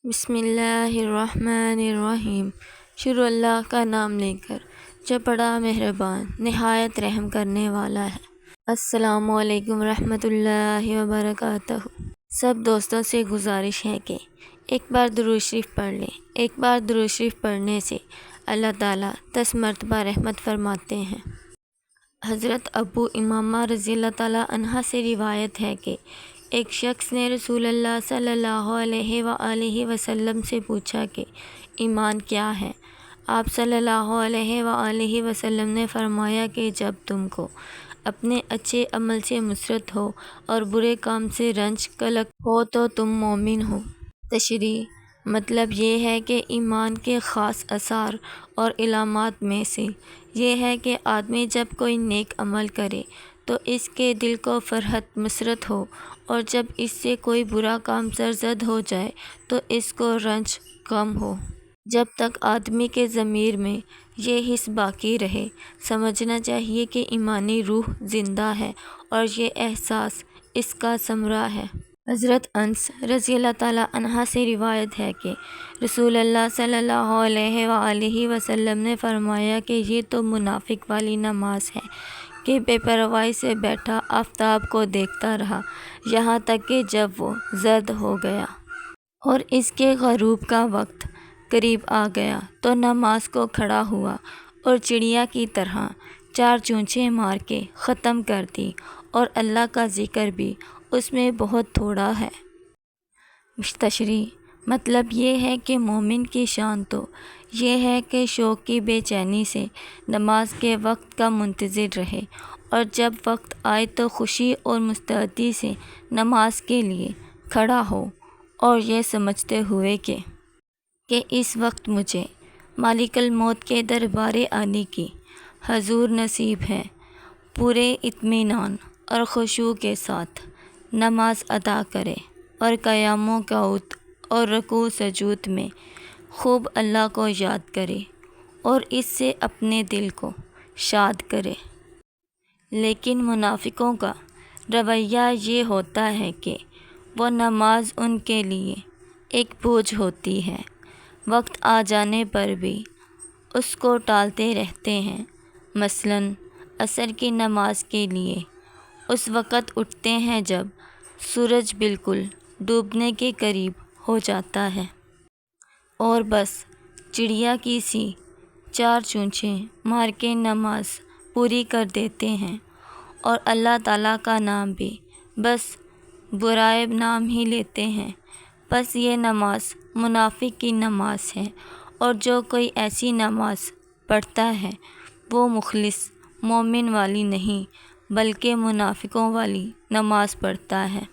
بسم اللہ الرحمن الرحیم۔ شروع اللہ کا نام لے کر جو بڑا مہربان نہایت رحم کرنے والا ہے۔ السلام علیکم ورحمۃ اللہ وبرکاتہ۔ سب دوستوں سے گزارش ہے کہ ایک بار درود شریف پڑھ لیں۔ ایک بار درود شریف پڑھنے سے اللہ تعالیٰ 10 مرتبہ رحمت فرماتے ہیں۔ حضرت ابو امامہ رضی اللہ تعالیٰ عنہ سے روایت ہے کہ ایک شخص نے رسول اللہ صلی اللہ علیہ وآلہ وسلم سے پوچھا کہ ایمان کیا ہے؟ آپ صلی اللہ علیہ وآلہ وسلم نے فرمایا کہ جب تم کو اپنے اچھے عمل سے مسرت ہو اور برے کام سے رنج قلق ہو تو تم مومن ہو۔ تشریح: مطلب یہ ہے کہ ایمان کے خاص آثار اور علامات میں سے یہ ہے کہ آدمی جب کوئی نیک عمل کرے تو اس کے دل کو فرحت مسرت ہو، اور جب اس سے کوئی برا کام سرزد ہو جائے تو اس کو رنج غم ہو۔ جب تک آدمی کے ضمیر میں یہ حس باقی رہے، سمجھنا چاہیے کہ ایمانی روح زندہ ہے اور یہ احساس اس کا ثمرہ ہے۔ حضرت انس رضی اللہ تعالیٰ عنہ سے روایت ہے کہ رسول اللہ صلی اللہ علیہ وآلہ وسلم نے فرمایا کہ یہ تو منافق والی نماز ہے کہ بے پرواہی سے بیٹھا آفتاب کو دیکھتا رہا یہاں تک کہ جب وہ زرد ہو گیا اور اس کے غروب کا وقت قریب آ گیا تو نماز کو کھڑا ہوا اور چڑیا کی طرح 4 چونچیں مار کے ختم کر دی، اور اللہ کا ذکر بھی اس میں بہت تھوڑا ہے۔ تشریح: مطلب یہ ہے کہ مومن کی شان تو یہ ہے کہ شوق کی بے چینی سے نماز کے وقت کا منتظر رہے، اور جب وقت آئے تو خوشی اور مستعدی سے نماز کے لیے کھڑا ہو، اور یہ سمجھتے ہوئے کہ اس وقت مجھے مالک الموت کے دربار عالی کی حضور نصیب ہے۔ پورے اطمینان اور خشوع کے ساتھ نماز ادا کرے اور قیام و قعود اور رکوع سجود میں خوب اللہ کو یاد کرے اور اس سے اپنے دل کو شاد کرے۔ لیکن منافقوں کا رویہ یہ ہوتا ہے کہ وہ نماز ان کے لیے ایک بوجھ ہوتی ہے، وقت آ جانے پر بھی اس کو ٹالتے رہتے ہیں۔ مثلاً عصر کی نماز کے لیے اس وقت اٹھتے ہیں جب سورج بالکل ڈوبنے کے قریب ہو جاتا ہے، اور بس چڑیا کی سی 4 چونچیں مار کے نماز پوری کر دیتے ہیں، اور اللہ تعالیٰ کا نام بھی بس برائے نام ہی لیتے ہیں۔ بس یہ نماز منافق کی نماز ہے، اور جو کوئی ایسی نماز پڑھتا ہے وہ مخلص مومن والی نہیں بلکہ منافقوں والی نماز پڑھتا ہے۔